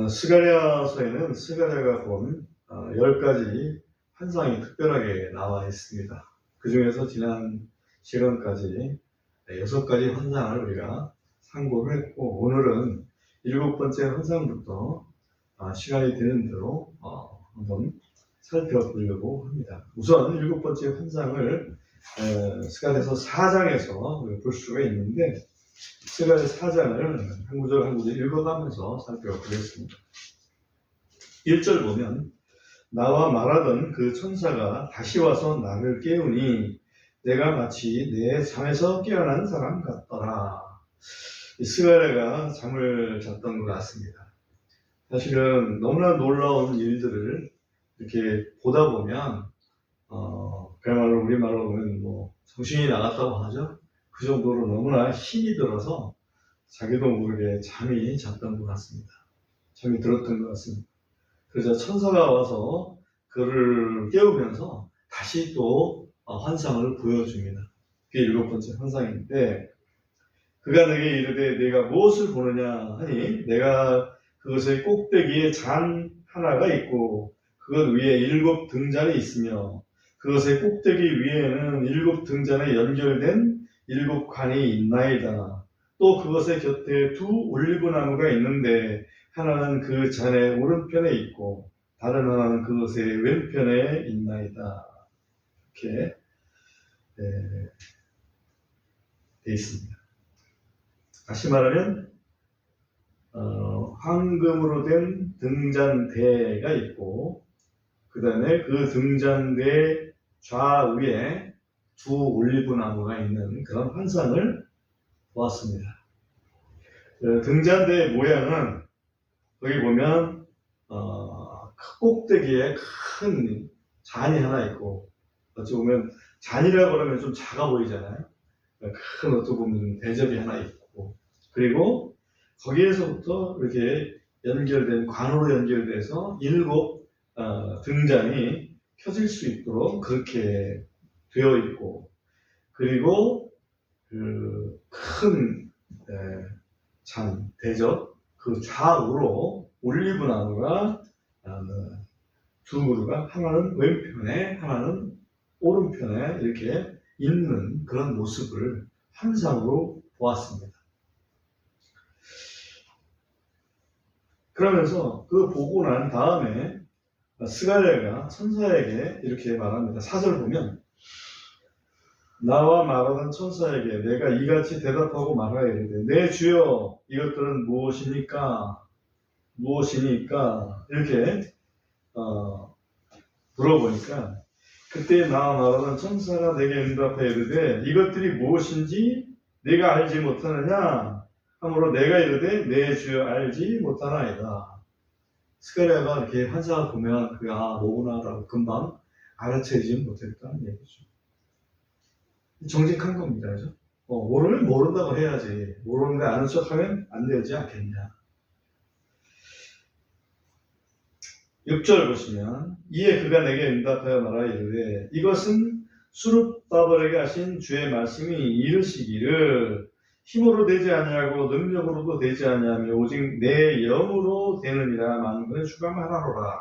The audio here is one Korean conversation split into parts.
스가랴서에는 스가랴가 본 10가지 환상이 특별하게 나와 있습니다. 그 중에서 지난 시간까지 6가지 환상을 우리가 상고를 했고, 오늘은 7번째 환상부터 시간이 되는 대로 한번 살펴보려고 합니다. 우선 7번째 환상을 스가랴서 4장에서 볼 수가 있는데, 스가랴 4장을 한 구절 한 구절 읽어가면서 살펴보겠습니다. 1절 보면, 나와 말하던 그 천사가 다시 와서 나를 깨우니 내가 마치 내 잠에서 깨어난 사람 같더라. 스가랴가 잠을 잤던 것 같습니다. 사실은 너무나 놀라운 일들을 이렇게 보다 보면 그야말로 우리말로 보면 정신이 나갔다고 하죠. 그 정도로 너무나 힘이 들어서 자기도 모르게 잠이 잤던 것 같습니다. 잠이 들었던 것 같습니다. 그래서 천사가 와서 그를 깨우면서 다시 또 환상을 보여줍니다. 그게 7번째 환상인데, 그가 내게 이르되 내가 무엇을 보느냐 하니, 내가 그것의 꼭대기에 잔 하나가 있고 그것 위에 7 등잔이 있으며 그것의 꼭대기 위에는 7 등잔에 연결된 7 관이 있나이다. 또 그것의 곁에 2 올리브나무가 있는데 하나는 그 잔의 오른편에 있고 다른 하나는 그것의 왼편에 있나이다. 이렇게 되어 있습니다. 다시 말하면 황금으로 된 등잔대가 있고, 그 다음에 그 등잔대 좌우에 2 올리브나무가 있는 그런 환상을 보았습니다. 등잔대의 모양은 거기 보면 꼭대기에 큰 잔이 하나 있고, 어찌 보면 잔이라고 그러면 좀 작아 보이잖아요. 큰 어떻게 보면 대접이 하나 있고, 그리고 거기에서부터 이렇게 연결된, 관으로 연결돼서 7 등잔이 켜질 수 있도록 그렇게 되어 있고, 그리고 그 큰 잔, 대접, 그 좌우로 올리브나무가 2 그루가 하나는 왼편에 하나는 오른편에 이렇게 있는 그런 모습을 환상으로 보았습니다. 그러면서 그 보고 난 다음에 스가랴가 천사에게 이렇게 말합니다. 4절 보면, 나와 말하던 천사에게 내가 이같이 대답하고 말하여 이르되 내 주여 이것들은 무엇이니까 이렇게 물어보니까, 그때 나와 말하던 천사가 내게 응답하여 이르되 이것들이 무엇인지 네가 알지 못하느냐 하므로 내가 이르되 내 주여 알지 못하나이다. 스가랴가 이렇게 환상을 보면 그가 뭐구나라고 금방 알아채지 못했다는 얘기죠. 정직한 겁니다. 그죠? 모르면 모른다고 해야지. 모르는데 아는 척 하면 안 되지 않겠냐. 6절 보시면, 이에 그가 내게 응답하여 말하여 이르되 이것은 수룹바벨에게 하신 주의 말씀이 이르시기를 힘으로 되지 아니하고 능력으로도 되지 아니하며 오직 내 영으로 되느니라 만군의 주가 말하노라.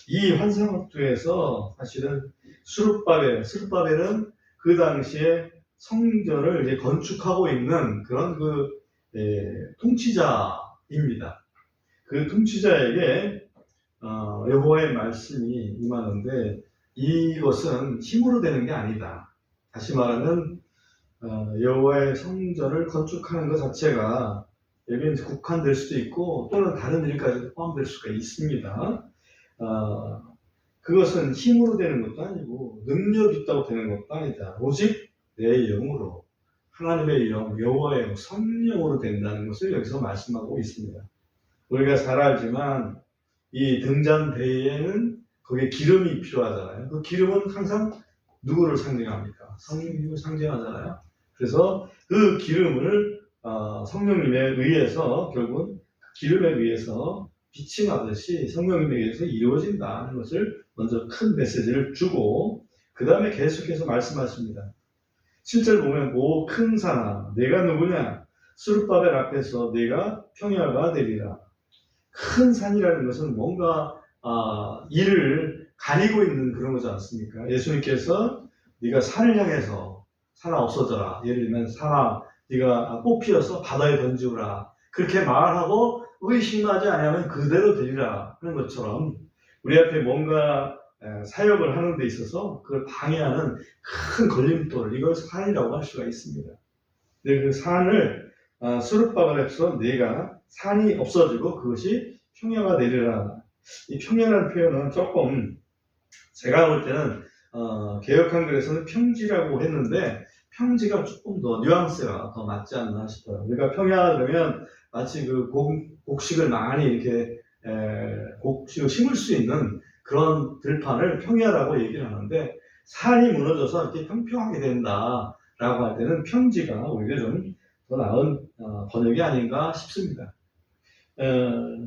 이 환상학도에서 사실은 수룹바벨은 그 당시에 성전을 이제 건축하고 있는 그런 통치자입니다. 그 통치자에게 여호와의 말씀이 임하는데, 이것은 힘으로 되는 게 아니다. 다시 말하면 여호와의 성전을 건축하는 것 자체가 여기는 국한될 수도 있고 또는 다른 일까지도 포함될 수가 있습니다. 그것은 힘으로 되는 것도 아니고 능력이 있다고 되는 것도 아니다. 오직 내 영으로, 하나님의 영, 여호와의 성령으로 된다는 것을 여기서 말씀하고 있습니다. 우리가 잘 알지만 이 등잔대에는 거기에 기름이 필요하잖아요. 그 기름은 항상 누구를 상징합니까? 성령님을 상징하잖아요. 그래서 그 기름을 성령님에 의해서, 결국은 기름에 의해서 비침하듯이 성령님에 의해서 이루어진다는 것을 먼저 큰 메시지를 주고, 그 다음에 계속해서 말씀하십니다. 7절 보면, 오 큰 산아 내가 누구냐? 수룹바벨 앞에서 네가 평야가 되리라. 큰 산이라는 것은 뭔가 이를 가리고 있는 그런 거지 않습니까? 예수님께서 네가 산을 향해서 산아 없어져라. 예를 들면 산아 네가 꽃 피어서 바다에 던지우라. 그렇게 말하고 의심하지 않으면 그대로 되리라 하는 것처럼 우리 앞에 뭔가 사역을 하는 데 있어서 그걸 방해하는 큰 걸림돌, 이걸 산이라고 할 수가 있습니다. 근데 그 산을 수르바벨 앞에서 네가 산이 없어지고 그것이 평야가 되리라. 이 평야라는 표현은 조금 제가 볼 때는 개역 한글에서는 평지라고 했는데 평지가 조금 더 뉘앙스가 더 맞지 않나 싶어요. 그러니까 평야 그러면 마치 그 곡식을 많이 이렇게 곡식을 심을 수 있는 그런 들판을 평야라고 얘기를 하는데 산이 무너져서 이렇게 평평하게 된다라고 할 때는 평지가 오히려 좀 더 나은 번역이 아닌가 싶습니다.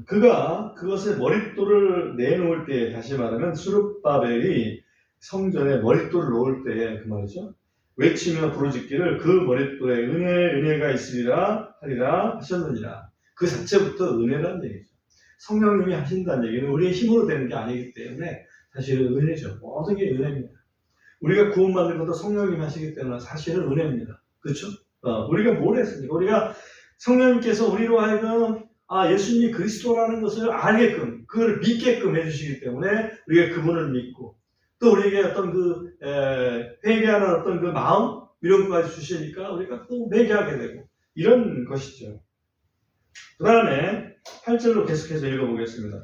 그가 그것의 머릿돌을 내놓을 때, 다시 말하면 수르바벨이 성전에 머릿돌을 놓을 때 그 말이죠. 외치며 부르짖기를 그 머릿돌에 은혜가 있으리라 하리라 하셨느니라. 그 자체부터 은혜라는 얘기죠. 성령님이 하신다는 얘기는 우리의 힘으로 되는 게 아니기 때문에 사실은 은혜죠. 모든 게 은혜입니다. 우리가 구원받는 것도 성령님이 하시기 때문에 사실은 은혜입니다. 그렇죠? 우리가 뭘 했습니까? 우리가 성령님께서 우리로 하여금 예수님이 그리스도라는 것을 알게끔, 그걸 믿게끔 해주시기 때문에 우리가 그분을 믿고, 또 우리에게 어떤 회개하는 어떤 그 마음, 이런 것까지 주시니까 우리가 또 회개하게 되고, 이런 것이죠. 그 다음에 8절로 계속해서 읽어보겠습니다.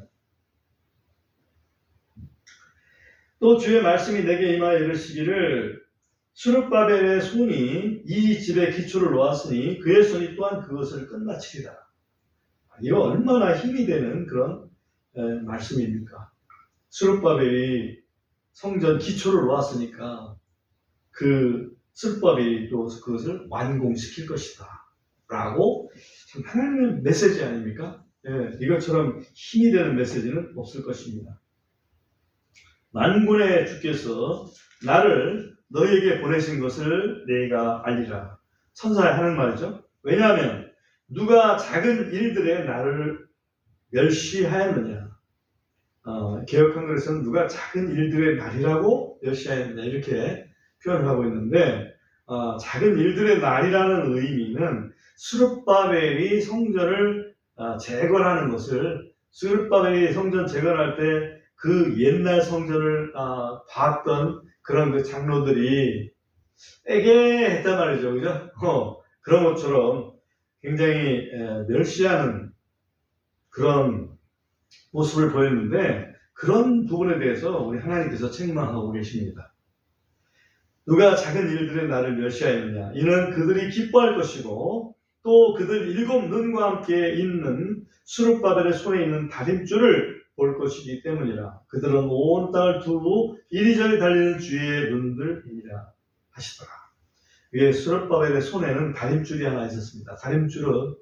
또 주의 말씀이 내게 임하여 이르시기를 수르바벨의 손이 이 집의 기초를 놓았으니 그의 손이 또한 그것을 끝마치리라. 이거 얼마나 힘이 되는 그런 말씀입니까? 수르바벨이 성전 기초를 놓았으니까 그 수르바벨이 또 그것을 완공시킬 것이다 라고 참 하나님의 메시지 아닙니까? 이것처럼 힘이 되는 메시지는 없을 것입니다. 만군의 주께서 나를 너희에게 보내신 것을 내가 알리라. 천사에 하는 말이죠. 왜냐하면 누가 작은 일들에 나를 멸시하였느냐. 개역 한글에서는 누가 작은 일들의 날이라고 멸시하였느냐 이렇게 표현을 하고 있는데 작은 일들의 날이라는 의미는 수르바벨이 성전을 재건하는 것을, 수르바벨이 성전 재건할 때 그 옛날 성전을 봤던 그런 그 장로들이 애게했단 말이죠. 그죠? 그런 것처럼 굉장히 멸시하는 그런 모습을 보였는데 그런 부분에 대해서 우리 하나님께서 책망하고 계십니다. 누가 작은 일들의 나를 멸시하였느냐. 이는 그들이 기뻐할 것이고 또 그들 일곱 눈과 함께 있는 수르바벨의 손에 있는 다림줄을 볼 것이기 때문이라. 그들은 온 땅을 두고 이리저리 달리는 주의 눈들이니라 하시더라. 이게 수르바벨의 손에는 다림줄이 하나 있었습니다. 다림줄은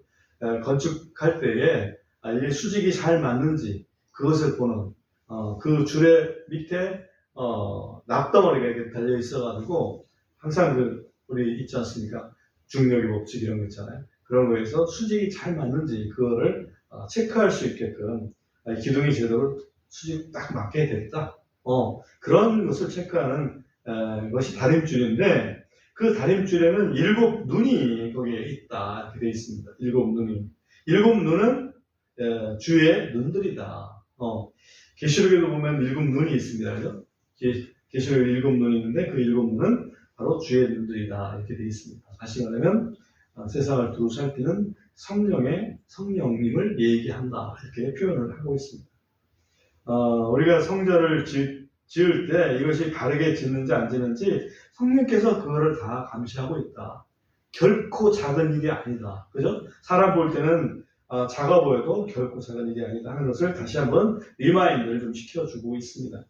건축할 때에 이게 수직이 잘 맞는지 그것을 보는 그 줄의 밑에 납덩어리가 이렇게 달려 있어가지고 항상 우리 있지 않습니까? 중력의 법칙 이런 거 있잖아요. 그런 거에서 수직이 잘 맞는지 그거를 체크할 수 있게끔 기둥이 제대로 수직 딱 맞게 됐다. 그런 것을 체크하는 것이 다림줄인데 그 다림줄에는 7눈이 거기에 있다 이렇게 되어 있습니다. 7눈이. 7눈은 주의 눈들이다. 계시록에도 보면 7눈이 있습니다. 그죠? 계시록에 7눈이 있는데 그 7눈은 바로 주의 눈들이다 이렇게 되어 있습니다. 다시 말하면 세상을 두루 살피는 성령님을 얘기한다 이렇게 표현을 하고 있습니다. 우리가 성전을 지을 때 이것이 바르게 짓는지 안 짓는지 성령께서 그거를 다 감시하고 있다. 결코 작은 일이 아니다. 그죠? 사람 볼 때는 작아 보여도 결코 작은 일이 아니다 하는 것을 다시 한번 리마인드를 좀 시켜주고 있습니다.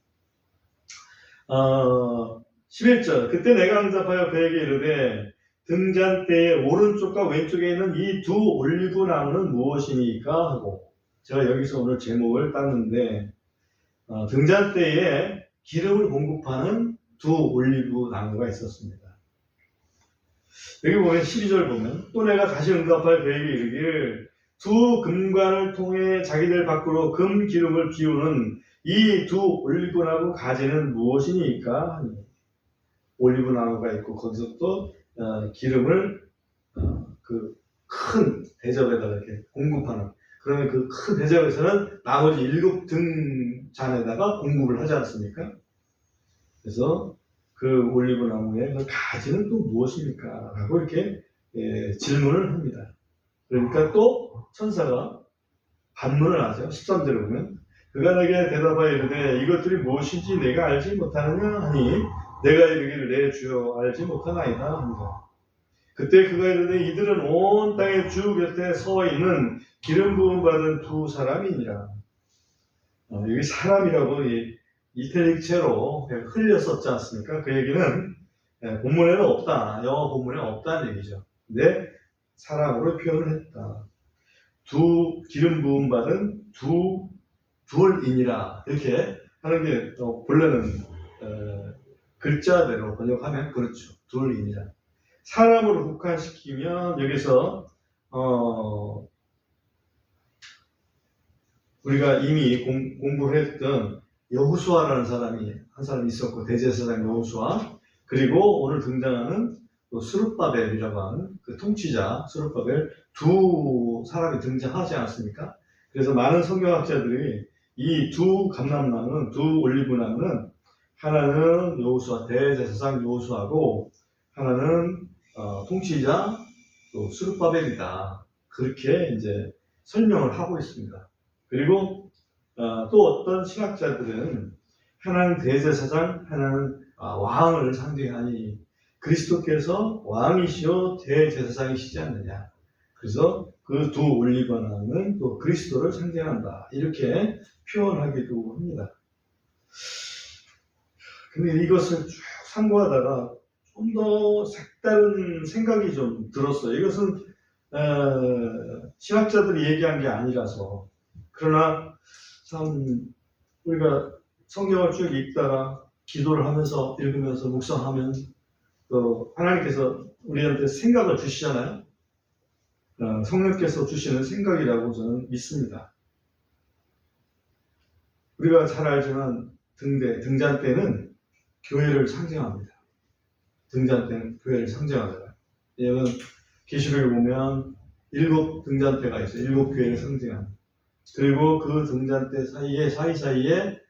11절 그때 내가 응답하여 그에게 이르되 등잔대의 오른쪽과 왼쪽에 있는 이 두 올리브 나무는 무엇이니까 하고, 제가 여기서 오늘 제목을 땄는데 등잔대에 기름을 공급하는 두 올리브 나무가 있었습니다. 여기 보면 12절 보면 또 내가 다시 응답하여 그에게 이르기를 두 금관을 통해 자기들 밖으로 금 기름을 비우는 이 두 올리브나무 가지는 무엇이니까 하니 올리브나무가 있고 거기서 또 기름을 그 큰 대접에다 이렇게 공급하는 그러면 그 큰 대접에서는 나머지 7등잔에다가 공급을 하지 않습니까? 그래서 그 올리브나무의 그 가지는 또 무엇입니까? 라고 이렇게 질문을 합니다. 그러니까 또 천사가 반문을 하죠. 13절에 보면 그가 내게 대답하여 이르되 이것들이 무엇인지 내가 알지 못하느냐 하니 내가 이르기를 내 주여 알지 못하나이다 합니다. 그때 그가 이르되 이들은 온 땅의 주 곁에 서 있는 기름 부음 받은 두 사람이니라. 여기 사람이라고 이탈릭체로 흘렸었지 않습니까? 그 얘기는 본문에는 없다. 영어 본문에 없다는 얘기죠. 근데 사람으로 표현을 했다. 두 기름 부음 받은 둘이니라 이렇게 하는 게 본래는 글자대로 번역하면 그렇죠. 둘이니라. 사람으로 국한시키면 여기서 우리가 이미 공부를 했던 여호수아라는 사람이 한 사람이 있었고 대제사장 여호수아 그리고 오늘 등장하는 스룹바벨이라고 하는 그 통치자 스룹바벨 두 사람이 등장하지 않았습니까? 그래서 많은 성경학자들이 이 두 감람나무는 두 올리브나무는 하나는 여호수아 대제사장 여호수아고 하나는 통치자 또 스룹바벨이다 그렇게 이제 설명을 하고 있습니다. 그리고 또 어떤 신학자들은 하나는 대제사장, 하나는 왕을 상징하니 그리스도께서 왕이시요 대제사장이시지 않느냐. 그래서 그 두 올리브나무는 또 그리스도를 상징한다. 이렇게 표현하기도 합니다. 근데 이것을 쭉 상고하다가 좀 더 색다른 생각이 좀 들었어요. 이것은 신학자들이 얘기한 게 아니라서 그러나 참 우리가 성경을 쭉 읽다가 기도를 하면서 읽으면서 묵상하면 또 하나님께서 우리한테 생각을 주시잖아요. 성령께서 주시는 생각이라고 저는 믿습니다. 우리가 잘 알지만 등잔대는 교회를 상징합니다. 등잔대는 교회를 상징하잖아요. 왜냐하면 계시록에 보면 7 등잔대가 있어요. 7 교회를 상징합니다. 그리고 그 등잔대 사이사이에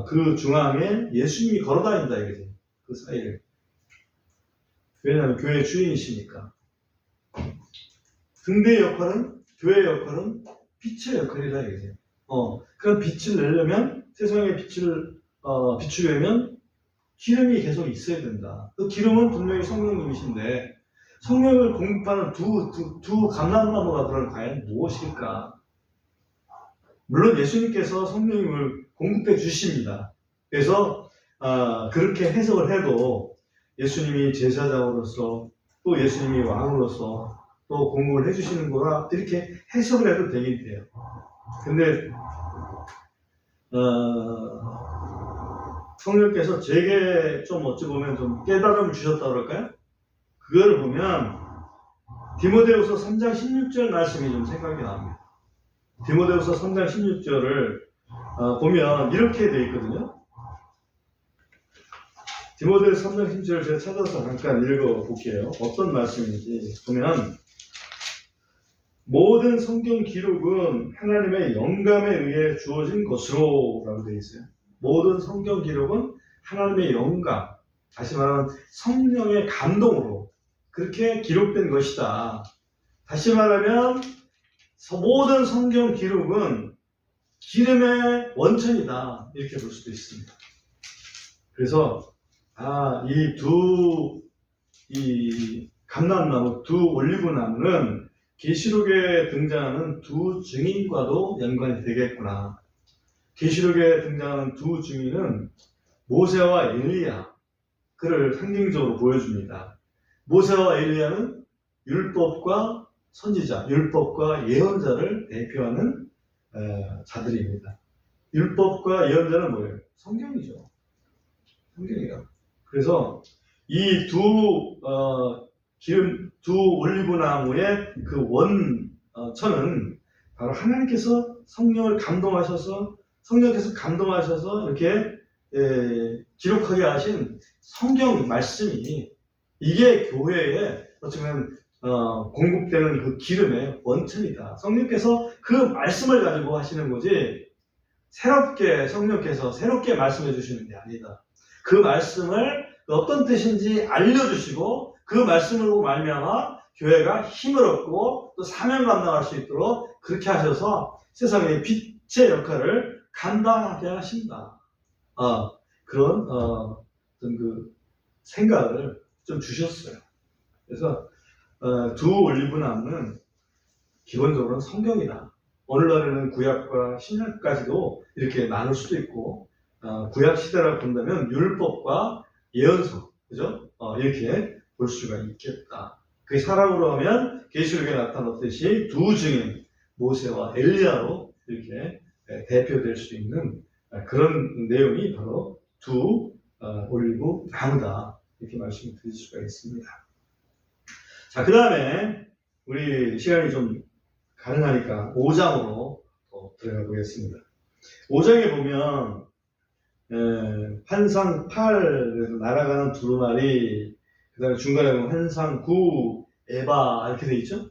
그 중앙에 예수님이 걸어다닌다 이거지. 그 사이를. 왜냐하면 교회의 주인이시니까. 등대의 역할은 교회의 역할은 빛의 역할이다 이거지. 그런 빛을 내려면 세상에 빛을 비추려면 기름이 계속 있어야 된다. 그 기름은 분명히 성령님이신데 성령을 공급하는 두 감람나무가 그럼 과연 무엇일까? 물론 예수님께서 성령님을 공급해 주십니다. 그래서 그렇게 해석을 해도 예수님이 제사장으로서 또 예수님이 왕으로서 또 공급을 해주시는 거라 이렇게 해석을 해도 되긴 돼요. 근데 성령께서 제게 좀 어찌 보면 좀 깨달음을 주셨다고 그럴까요? 그거를 보면 디모데후서 3장 16절 말씀이 좀 생각이 납니다. 디모데후서 3장 16절을 보면 이렇게 되어 있거든요. 디모데후서 3장 16절을 제가 찾아서 잠깐 읽어볼게요. 어떤 말씀인지 보면 모든 성경 기록은 하나님의 영감에 의해 주어진 것으로 라고 되어 있어요. 모든 성경 기록은 하나님의 영감, 다시 말하면 성령의 감동으로 그렇게 기록된 것이다. 다시 말하면 모든 성경 기록은 기름의 원천이다. 이렇게 볼 수도 있습니다. 그래서 이 감람나무, 두 올리브나무는 계시록에 등장하는 두 증인과도 연관이 되겠구나. 계시록에 등장하는 두 증인은 모세와 엘리야, 그를 상징적으로 보여줍니다. 모세와 엘리야는 율법과 선지자, 율법과 예언자를 대표하는 자들입니다. 율법과 예언자는 뭐예요? 성경이죠. 성경이에요. 그래서 이 두 올리브나무의 그 저는 바로 하나님께서 성령께서 감동하셔서 이렇게 기록하게 하신 성경 말씀이 이게 교회에 어쩌면 공급되는 그 기름의 원천이다. 성령께서 그 말씀을 가지고 하시는 거지 성령께서 새롭게 말씀해 주시는 게 아니다. 그 말씀을 어떤 뜻인지 알려주시고 그 말씀으로 말미암아 교회가 힘을 얻고 또 사명 감당할 수 있도록 그렇게 하셔서 세상의 빛의 역할을 감당하게 하신다. 그런 어떤 그 생각을 좀 주셨어요. 그래서 두 올리브나무는 기본적으로는 성경이다. 오늘날에는 구약과 신약까지도 이렇게 나눌 수도 있고 구약 시대라고 본다면 율법과 예언서, 그죠? 이렇게 볼 수가 있겠다. 그게 사람으로 하면 계시록에 나타났듯이 두 증인 모세와 엘리야로 이렇게 대표될 수 있는 그런 내용이 바로 두 올리브 나무다. 이렇게 말씀드릴 수가 있습니다. 자, 그 다음에 우리 시간이 좀 가능하니까 5장으로 들어가 보겠습니다. 5장에 보면 환상 8, 날아가는 두루마리, 그 다음에 중간에 보면 환상 9, 에바 이렇게 돼 있죠.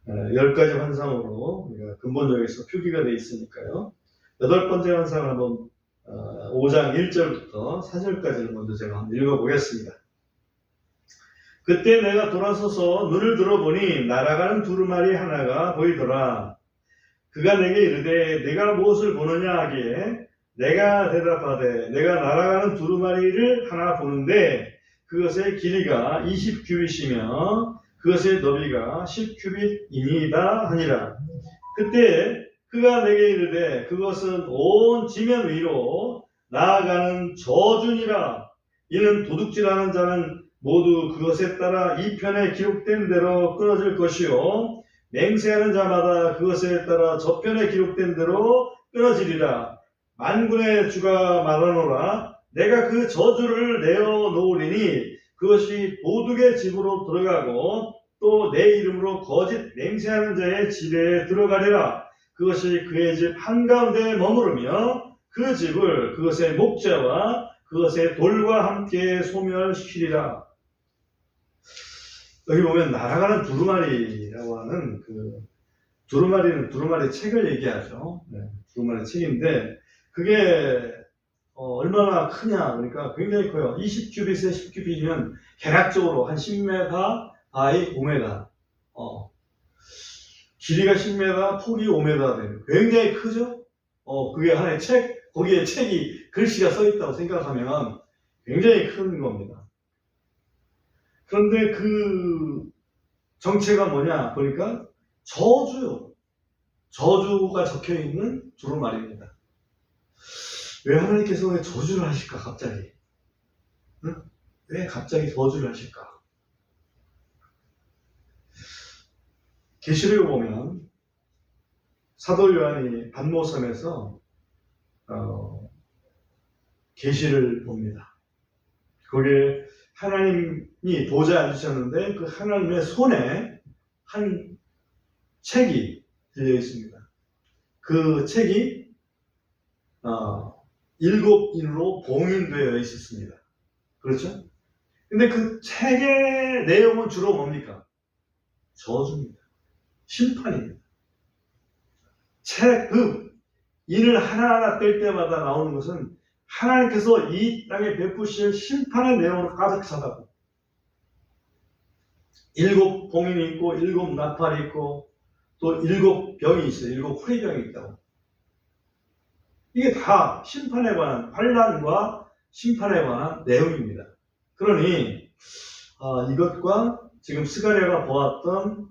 10가지 환상으로 우리가 근본적에서 표기가 돼 있으니까요. 8번째 환상을 한번 5장 1절부터 4절까지를 먼저 제가 한번 읽어보겠습니다. 그때 내가 돌아서서 눈을 들어보니 날아가는 두루마리 하나가 보이더라. 그가 내게 이르되 내가 무엇을 보느냐 하기에 내가 대답하되 내가 날아가는 두루마리를 하나 보는데 그것의 길이가 20규빗이며 그것의 너비가 10규빗이니이다 하니라. 그때 그가 내게 이르되 그것은 온 지면 위로 나아가는 저주니라. 이는 도둑질하는 자는 모두 그것에 따라 이 편에 기록된 대로 끊어질 것이요 맹세하는 자마다 그것에 따라 저편에 기록된 대로 끊어지리라. 만군의 주가 말하노라. 내가 그 저주를 내어놓으리니 그것이 도둑의 집으로 들어가고 또 내 이름으로 거짓 맹세하는 자의 집에 들어가리라. 그것이 그의 집 한가운데에 머무르며 그 집을 그것의 목자와 그것의 돌과 함께 소멸시키리라. 여기 보면 날아가는 두루마리라고 하는 그 두루마리는 두루마리 책을 얘기하죠. 두루마리 책인데 그게 얼마나 크냐 그러니까 굉장히 커요. 20규빗에 10규빗이면 대략적으로 한 10m 바이 5m 길이가 10m 폭이 5m 되는 굉장히 크죠. 그게 하나의 책 거기에 책이 글씨가 써 있다고 생각하면 굉장히 큰 겁니다. 그런데 그 정체가 뭐냐 보니까 저주가 적혀 있는 두루마리입니다. 왜 하나님께서 왜 저주를 하실까 갑자기? 응? 왜 갑자기 저주를 하실까? 계시록에 보면 사도 요한이 반모섬에서 계시를 봅니다. 거기에 하나님이 보좌에 앉으셨는데 그 하나님의 손에 한 책이 들려 있습니다. 그 책이 7인으로 봉인되어 있었습니다. 그렇죠? 근데 그 책의 내용은 주로 뭡니까? 저주입니다. 심판입니다. 그 인을 하나하나 뗄 때마다 나오는 것은 하나님께서 이 땅에 베푸실 심판의 내용으로 가득 차다고. 7 봉인이 있고 7 나팔이 있고 또 7 병이 있어요. 7 호리병이 있다고. 이게 다 심판에 관한 환난과 심판에 관한 내용입니다. 그러니 이것과 지금 스가랴가 보았던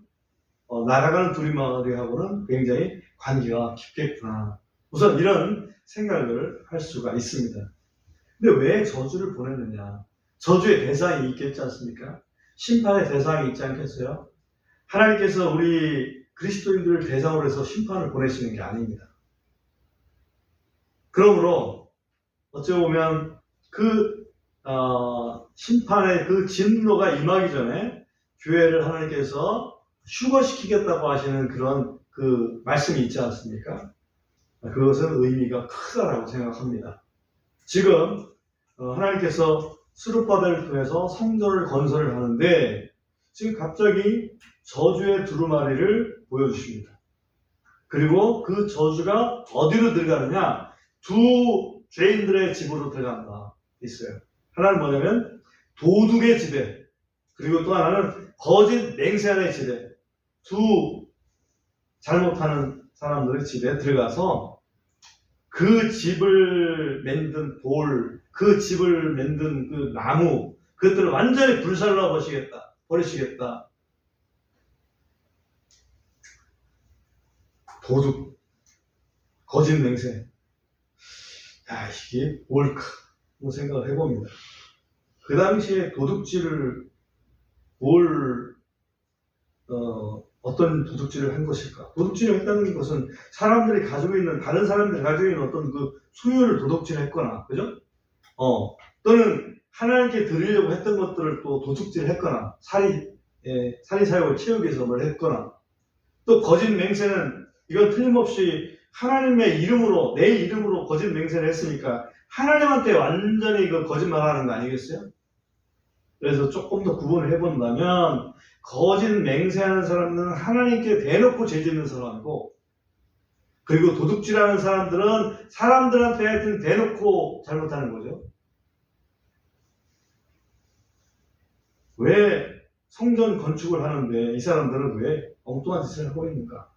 날아가는 두루마리하고는 굉장히 관계가 깊겠구나. 우선 이런 생각을 할 수가 있습니다. 근데 왜 저주를 보냈느냐? 저주의 대상이 있겠지 않습니까? 심판의 대상이 있지 않겠어요? 하나님께서 우리 그리스도인들을 대상으로 해서 심판을 보내시는 게 아닙니다. 그러므로 어찌 보면 그 심판의 그 진노가 임하기 전에 교회를 하나님께서 휴거시키겠다고 하시는 그런 그 말씀이 있지 않습니까? 그것은 의미가 크다라고 생각합니다. 지금 하나님께서 스룹바벨을 통해서 성전을 건설을 하는데 지금 갑자기 저주의 두루마리를 보여주십니다. 그리고 그 저주가 어디로 들어가느냐? 두 죄인들의 집으로 들어간다 있어요. 하나는 뭐냐면 도둑의 집에, 그리고 또 하나는 거짓 맹세한의 집에, 두 잘못하는 사람들의 집에 들어가서 그 집을 만든 돌, 그 집을 만든 그 나무, 그것들을 완전히 불살라 버리시겠다. 도둑, 거짓 맹세. 야, 이게 뭘까? 뭐 생각을 해봅니다. 그 당시에 도둑질을 어떤 도둑질을 한 것일까? 도둑질을 했다는 것은 사람들이 가지고 있는, 다른 사람들이 가지고 있는 어떤 그 소유를 도둑질했거나, 그죠? 또는 하나님께 드리려고 했던 것들을 또 도둑질을 했거나, 사리사욕을 채우기 위해서 뭘 했거나, 또 거짓 맹세는 이건 틀림없이 하나님의 이름으로, 내 이름으로 거짓 맹세를 했으니까 하나님한테 완전히 그 거짓말하는 거 아니겠어요? 그래서 조금 더 구분을 해본다면 거짓 맹세하는 사람은 하나님께 대놓고 죄짓는 사람이고, 그리고 도둑질하는 사람들은 사람들한테 하여튼 대놓고 잘못하는 거죠. 왜 성전 건축을 하는데 이 사람들은 왜 엉뚱한 짓을 하고 있는가?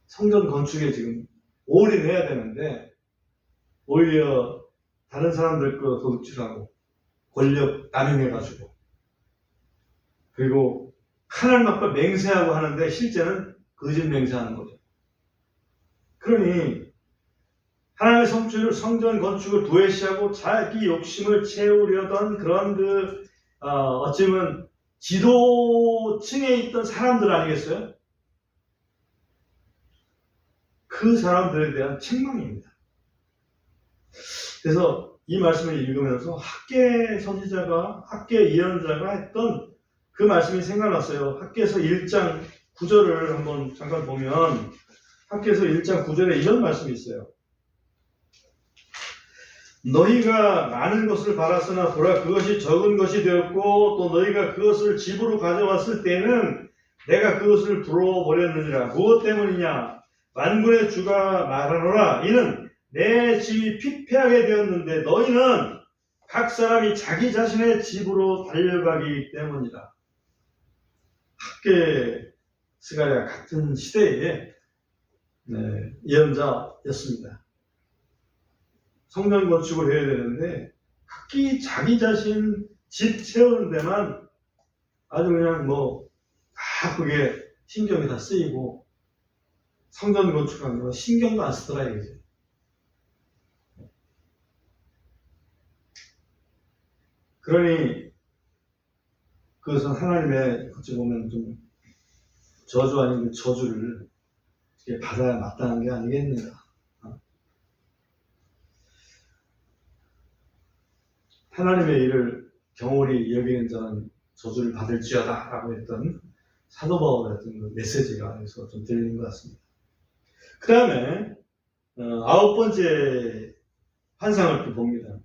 성전 건축에 지금 올인해야 되는데 오히려 다른 사람들 거 도둑질하고 권력 남용해가지고, 그리고 하나님 앞에 맹세하고 하는데 실제는 거짓 맹세하는 거죠. 그러니 하나님의 성전 건축을 도외시하고 자기 욕심을 채우려던 그런 어찌보면 지도층에 있던 사람들 아니겠어요? 그 사람들에 대한 책망입니다. 그래서 이 말씀을 읽으면서 학개 선지자가, 학개 예언자가 했던 그 말씀이 생각났어요. 학개서 1장 9절을 한번 잠깐 보면, 학개서 1장 9절에 이런 말씀이 있어요. 너희가 많은 것을 바랐으나 보라, 그것이 적은 것이 되었고, 또 너희가 그것을 집으로 가져왔을 때는 내가 그것을 불어버렸느니라. 무엇 때문이냐? 만군의 주가 말하노라. 이는 내 집이 피폐하게 되었는데 너희는 각 사람이 자기 자신의 집으로 달려가기 때문이다. 학개 스가랴 같은 시대에 예언자였습니다. 성전 건축을 해야 되는데 각기 자기 자신 집 채우는 데만 아주 그냥 다 그게 신경이 다 쓰이고, 성전 건축하는 거 신경도 안 쓰더라 이거지. 그러니 그것은 하나님의 어찌 보면 좀 저주 아닌 저주를 받아야 마땅한 게 아니겠는가. 하나님의 일을 경홀히 여기는 자는 저주를 받을지어다 라고 했던 사도 바울의 어떤 메시지가 여기서 좀 들리는 것 같습니다. 그 다음에 9번째 환상을 또 봅니다.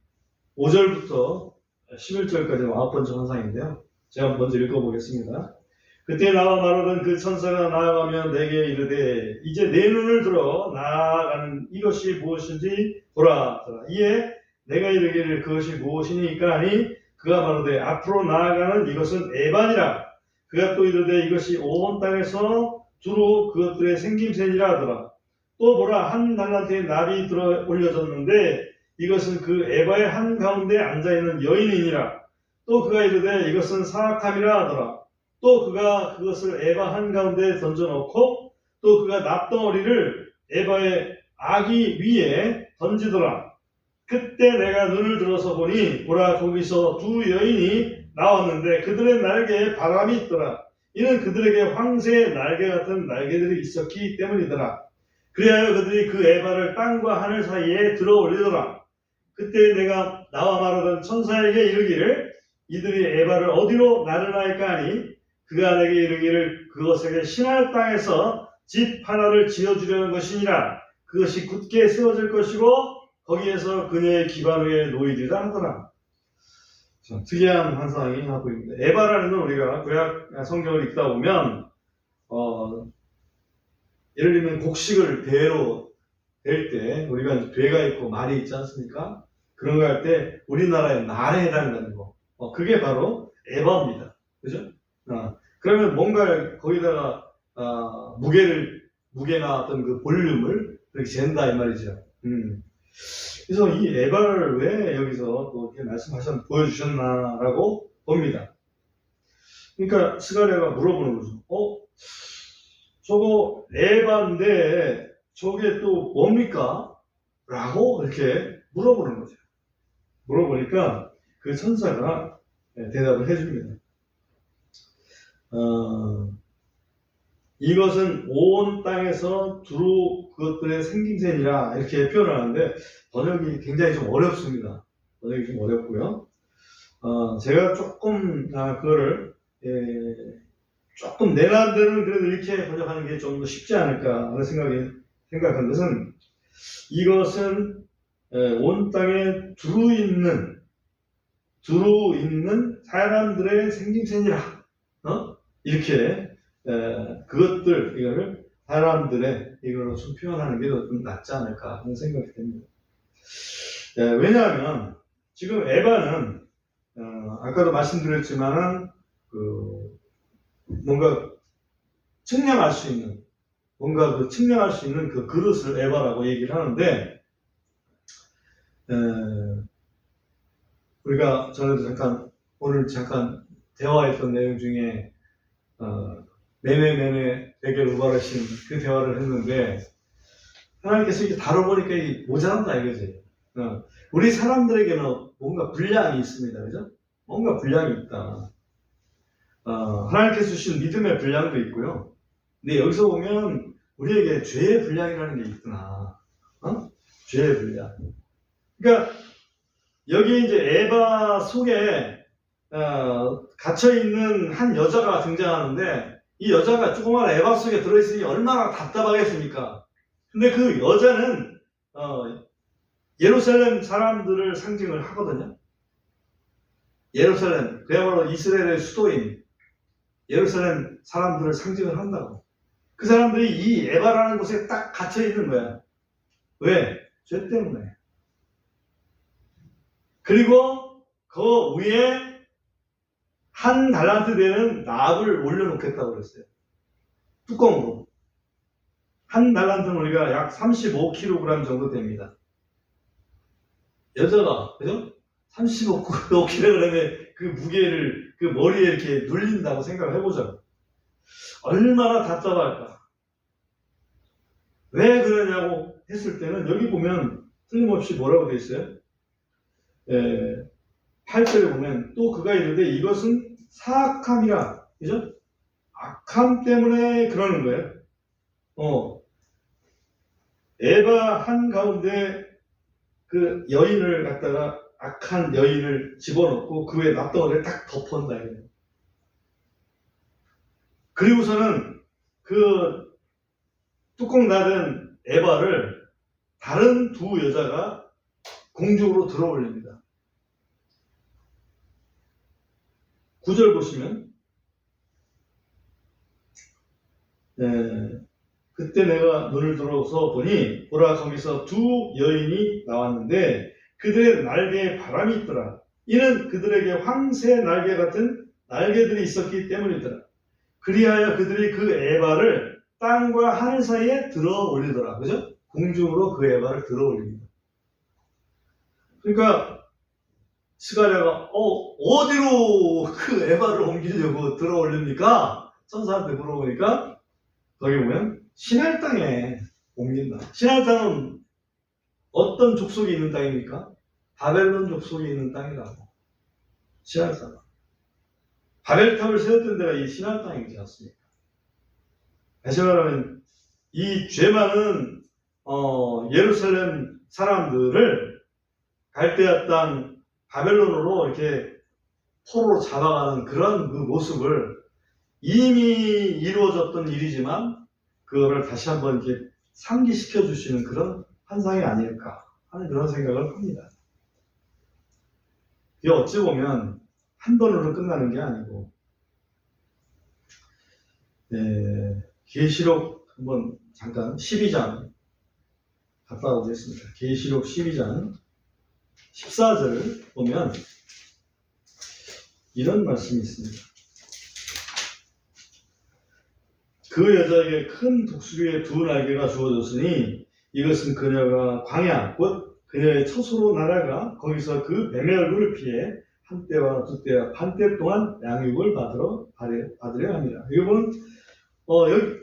5절부터 11절까지 9번째 환상인데요. 제가 먼저 읽어보겠습니다. 그때 나와 말하던 그 천사가 나아가며 내게 이르되 이제 내 눈을 들어 나아가는 이것이 무엇인지 보라. 이에 내가 이르기를 그것이 무엇이니까 하니 그가 말하되 앞으로 나아가는 이것은 에반이라. 그가 또 이르되 이것이 온 땅에서 두루 그것들의 생김새니라 하더라. 또 보라, 한 달란트의 납이 들어 올려졌는데 이것은 그 에바의 한가운데 앉아있는 여인이니라. 또 그가 이르되 이것은 사악함이라 하더라. 또 그가 그것을 에바 한가운데 던져놓고 또 그가 납덩어리를 에바의 아기 위에 던지더라. 그때 내가 눈을 들어서 보니 보라, 거기서 두 여인이 나왔는데 그들의 날개에 바람이 있더라. 이는 그들에게 황새의 날개 같은 날개들이 있었기 때문이더라. 그리하여 그들이 그 에바를 땅과 하늘 사이에 들어 올리더라. 그때 내가 나와 말하던 천사에게 이르기를 이들이 에바를 어디로 나르나이까 하니 그가 내게 이르기를 그것에게 신할 땅에서 집 하나를 지어주려는 것이니라. 그것이 굳게 세워질 것이고 거기에서 그녀의 기반 위에 놓이리라 하더라. 특이한 환상이 하고 있습니다. 에바라는 건 우리가 구약 성경을 읽다 보면 예를 들면 곡식을 배로 댈 때 우리가 배가 있고 말이 있지 않습니까? 그런 거 할 때 우리나라의 말에 해당되는 거. 그게 바로 에바입니다. 그죠? 그러면 뭔가 거기다가 무게나 어떤 그 볼륨을 그렇게 잰다 이 말이죠. 그래서 이 에바를 왜 여기서 또 이렇게 보여주셨나라고 봅니다. 그러니까 스가랴가 물어보는 거죠. 저거 에바인데 저게 또 뭡니까? 라고 이렇게 물어보는 거죠. 물어보니까 그 천사가 대답을 해줍니다. 이것은 온 땅에서 두루 그것들의 생김새니라 이렇게 표현하는데 번역이 굉장히 좀 어렵습니다. 번역이 좀 어렵고요. 제가 조금 그거를 조금 내 나름대로는 그래도 이렇게 번역하는 게 좀 더 쉽지 않을까 하는 생각한 것은 이것은 온 땅에 두루 있는 사람들의 생김새니라. 이렇게 이거를 사람들의 이걸로 좀 표현하는 게 좀 낫지 않을까 하는 생각이 듭니다. 왜냐하면 지금 에바는 아까도 말씀드렸지만은 뭔가 측량할 수 있는 그 그릇을 에바라고 얘기를 하는데 우리가 전에도 오늘 대화했던 내용 중에 매매 베개를 우발하신 그 대화를 했는데 하나님께서 이렇게 다뤄보니까 이게 모자란다 이거지. 우리 사람들에게는 뭔가 분량이 있습니다. 그죠? 뭔가 분량이 있다. 하나님께서 주신 믿음의 분량도 있고요. 근데 여기서 보면 우리에게 죄의 분량이라는 게 있구나. 죄의 분량. 그러니까 여기 이제 에바 속에 갇혀있는 한 여자가 등장하는데 이 여자가 조그만 에바 속에 들어있으니 얼마나 답답하겠습니까? 근데 그 여자는 예루살렘 사람들을 상징을 하거든요. 예루살렘, 그야말로 이스라엘의 수도인 예루살렘 사람들을 상징을 한다고. 그 사람들이 이 에바라는 곳에 딱 갇혀있는 거야. 왜? 죄 때문에. 그리고 그 위에 한 달란트 되는 납을 올려놓겠다고 그랬어요. 뚜껑으로. 한 달란트는 우리가 약 35kg 정도 됩니다. 여자가, 그죠? 35kg의 그 무게를 그 머리에 이렇게 눌린다고 생각을 해보자. 얼마나 답답할까? 왜 그러냐고 했을 때는 여기 보면 틀림없이 뭐라고 되어 있어요? 8절에 보면 또 그가 이르되 이것은 사악함이라. 그죠? 악함 때문에 그러는 거예요. 에바 한가운데 그 여인을 갖다가 악한 여인을 집어넣고 그 위에 납덩어리를 딱 덮어온다. 그리고서는 그 뚜껑 닫은 에바를 다른 두 여자가 공중으로 들어 올립니다. 9절 보시면 그때 내가 눈을 들어서 보니 보라 거기서 두 여인이 나왔는데 그들의 날개에 바람이 있더라. 이는 그들에게 황새 날개 같은 날개들이 있었기 때문이더라. 그리하여 그들이 그 에바를 땅과 하늘 사이에 들어 올리더라. 그죠? 공중으로 그 에바를 들어 올립니다. 그러니까 스가랴가 어디로 그 에바를 옮기려고 들어 올립니까? 천사한테 물어보니까 거기 보면 신할 땅에 옮긴다. 신할 땅은 어떤 족속이 있는 땅입니까? 바벨론 족속이 있는 땅이라고. 신할 땅. 바벨탑을 세웠던 데가 이 신할 땅이지 않습니까? 다시 말하면 이 죄 많은 예루살렘 사람들을 갈대아 땅 바벨론으로 이렇게 포로로 잡아가는 그런 그 모습을 이미 이루어졌던 일이지만 그거를 다시 한번 이렇게 상기시켜 주시는 그런 환상이 아닐까 하는 그런 생각을 합니다. 이게 어찌 보면 한 번으로 끝나는 게 아니고, 계시록 한번 잠깐 12장 갔다 오겠습니다. 계시록 12장 14절을 보면 이런 말씀이 있습니다. 그 여자에게 큰 독수리의 두 날개가 주어졌으니 이것은 그녀가 광야 곧 그녀의 처소로 날아가 거기서 그 뱀의 얼굴을 피해 한 때와 두 때와 반 때 동안 양육을 받으려 합니다. 이건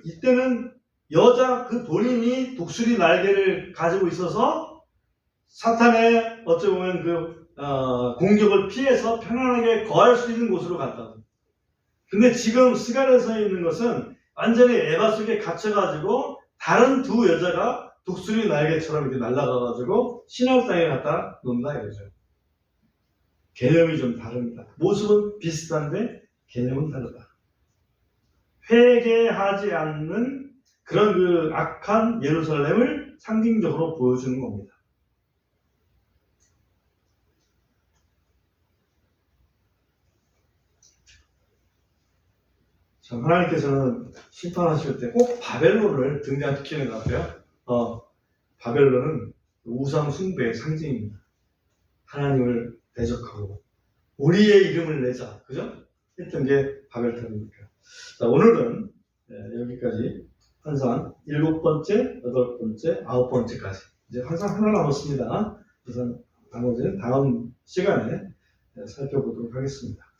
이때는 여자 그 본인이 독수리 날개를 가지고 있어서 사탄의 어찌 보면 공격을 피해서 편안하게 거할 수 있는 곳으로 갔다. 근데 지금 스갈렛에 있는 것은 완전히 에바 속에 갇혀가지고 다른 두 여자가 독수리 날개처럼 이렇게 날아가가지고 신할 땅에 갖다 놓는다 이거죠. 개념이 좀 다릅니다. 모습은 비슷한데 개념은 다르다. 회개하지 않는 그런 그 악한 예루살렘을 상징적으로 보여주는 겁니다. 참, 하나님께서는 심판하실 때 꼭 바벨론을 등장시키는 것 같아요. 바벨론은 우상 숭배의 상징입니다. 하나님을 대적하고 우리의 이름을 내자, 그죠? 했던 게 바벨탑이니까. 자, 오늘은 여기까지 환상 7번째, 8번째, 9번째까지. 이제 환상 하나 남았습니다. 우선 나머지는 다음 시간에 살펴보도록 하겠습니다.